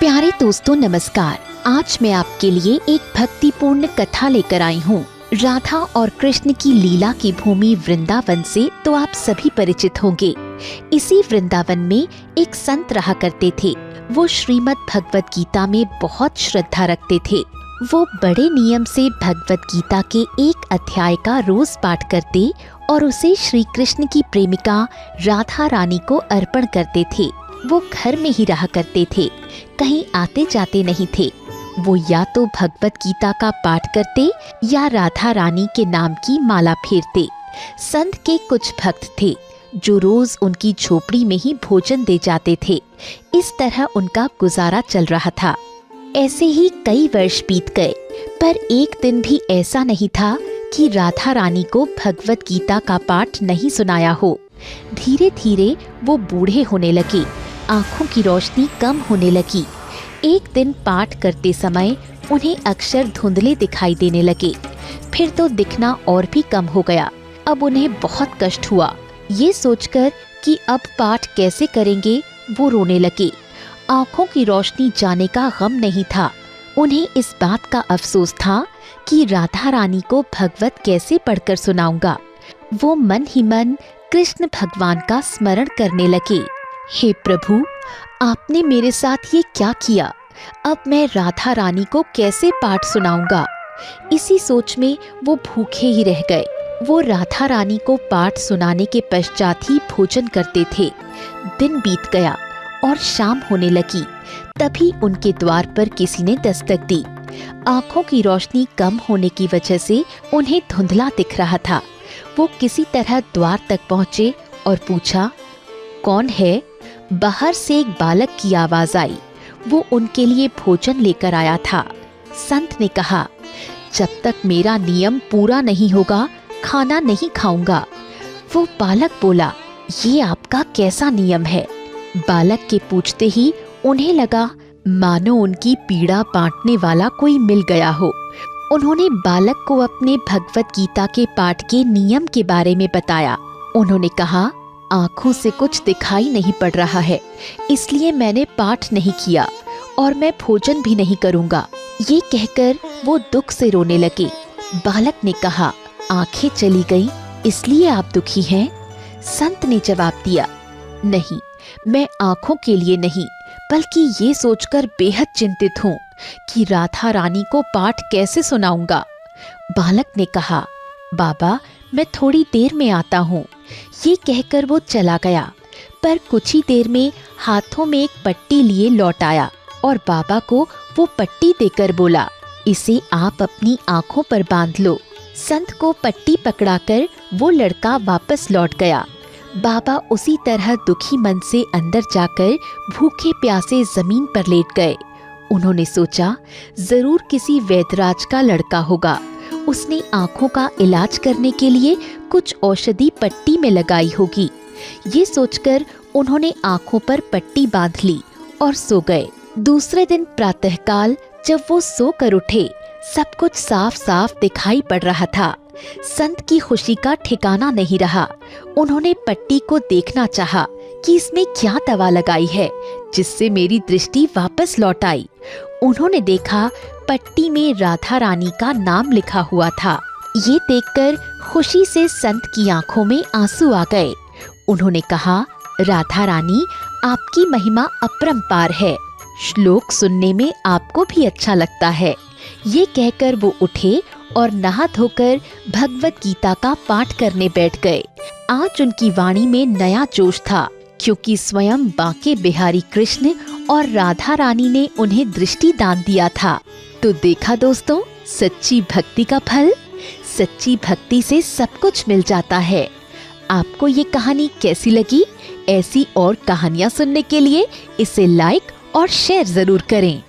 प्यारे दोस्तों नमस्कार। आज मैं आपके लिए एक भक्तिपूर्ण कथा लेकर आई हूँ। राधा और कृष्ण की लीला की भूमि वृंदावन से तो आप सभी परिचित होंगे। इसी वृंदावन में एक संत रहा करते थे। वो श्रीमद् भगवत गीता में बहुत श्रद्धा रखते थे। वो बड़े नियम से भगवत गीता के एक अध्याय का रोज पाठ करते और उसे श्री कृष्ण की प्रेमिका राधा रानी को अर्पण करते थे। वो घर में ही रहा करते थे, कहीं आते जाते नहीं थे। वो या तो भगवत गीता का पाठ करते या राधा रानी के नाम की माला फेरते। संत के कुछ भक्त थे जो रोज उनकी झोपड़ी में ही भोजन दे जाते थे। इस तरह उनका गुजारा चल रहा था। ऐसे ही कई वर्ष बीत गए, पर एक दिन भी ऐसा नहीं था कि राधा रानी को भगवत गीता का पाठ नहीं सुनाया हो। धीरे धीरे वो बूढ़े होने लगे, आंखों की रोशनी कम होने लगी। एक दिन पाठ करते समय उन्हें अक्षर धुंधले दिखाई देने लगे। फिर तो दिखना और भी कम हो गया। अब उन्हें बहुत कष्ट हुआ। ये सोचकर कि अब पाठ कैसे करेंगे, वो रोने लगे। आंखों की रोशनी जाने का गम नहीं था। उन्हें इस बात का अफसोस था कि राधा रानी को भगवत कैसे पढ़कर सुनाऊंगा। वो मन ही मन कृष्ण भगवान का स्मरण करने लगे। हे प्रभु, आपने मेरे साथ ये क्या किया? अब मैं राधा रानी को कैसे पाठ सुनाऊंगा? इसी सोच में वो भूखे ही रह गए। वो राधा रानी को पाठ सुनाने के पश्चात ही भोजन करते थे। दिन बीत गया और शाम होने लगी। तभी उनके द्वार पर किसी ने दस्तक दी। आंखों की रोशनी कम होने की वजह से उन्हें धुंधला दिख रहा था। वो किसी तरह द्वार तक पहुंचे और पूछा, कौन है? बाहर से एक बालक की आवाज आई। वो उनके लिए भोजन लेकर आया था। संत ने कहा, जब तक मेरा नियम पूरा नहीं होगा खाना नहीं खाऊंगा। वो बालक बोला, ये आपका कैसा नियम है? बालक के पूछते ही उन्हें लगा मानो उनकी पीड़ा बांटने वाला कोई मिल गया हो। उन्होंने बालक को अपने भगवत गीता के पाठ के नियम के बारे में बताया। उन्होंने कहा, आंखों से कुछ दिखाई नहीं पड़ रहा है, इसलिए मैंने पाठ नहीं किया और मैं भोजन भी नहीं करूंगा। ये कहकर वो दुख से रोने लगे। बालक ने कहा, आंखें चली गई इसलिए आप दुखी हैं? संत ने जवाब दिया, नहीं, मैं आंखों के लिए नहीं बल्कि ये सोचकर बेहद चिंतित हूँ कि राधा रानी को पाठ कैसे सुनाऊंगा। बालक ने कहा, बाबा मैं थोड़ी देर में आता हूँ। ये कहकर वो चला गया, पर कुछ ही देर में हाथों में एक पट्टी लिए लौट आया और बाबा को वो पट्टी देकर बोला, इसे आप अपनी आंखों पर बांध लो। संत को पट्टी पकड़ाकर वो लड़का वापस लौट गया। बाबा उसी तरह दुखी मन से अंदर जाकर भूखे प्यासे जमीन पर लेट गए। उन्होंने सोचा, जरूर किसी वैद्यराज का लड़का होगा। उसने आंखों का इलाज करने के लिए कुछ औषधि पट्टी में लगाई होगी। ये सोचकर उन्होंने आंखों पर पट्टी बांध ली और सो गए। दूसरे दिन प्रातःकाल जब वो सोकर उठे, सब कुछ साफ साफ दिखाई पड़ रहा था। संत की खुशी का ठिकाना नहीं रहा। उन्होंने पट्टी को देखना चाहा कि इसमें क्या दवा लगाई है जिससे मेरी दृष्टि वापस लौट आई। उन्होंने देखा पट्टी में राधा रानी का नाम लिखा हुआ था। ये देखकर खुशी से संत की आंखों में आंसू आ गए। उन्होंने कहा, राधा रानी आपकी महिमा अपरंपार है। श्लोक सुनने में आपको भी अच्छा लगता है। ये कहकर वो उठे और नहा धोकर भगवत गीता का पाठ करने बैठ गए। आज उनकी वाणी में नया जोश था, क्योंकि स्वयं बांके बिहारी कृष्ण और राधा रानी ने उन्हें दृष्टि दान दिया था। तो देखा दोस्तों, सच्ची भक्ति का फल। सच्ची भक्ति से सब कुछ मिल जाता है। आपको ये कहानी कैसी लगी? ऐसी और कहानियाँ सुनने के लिए इसे लाइक और शेयर जरूर करें।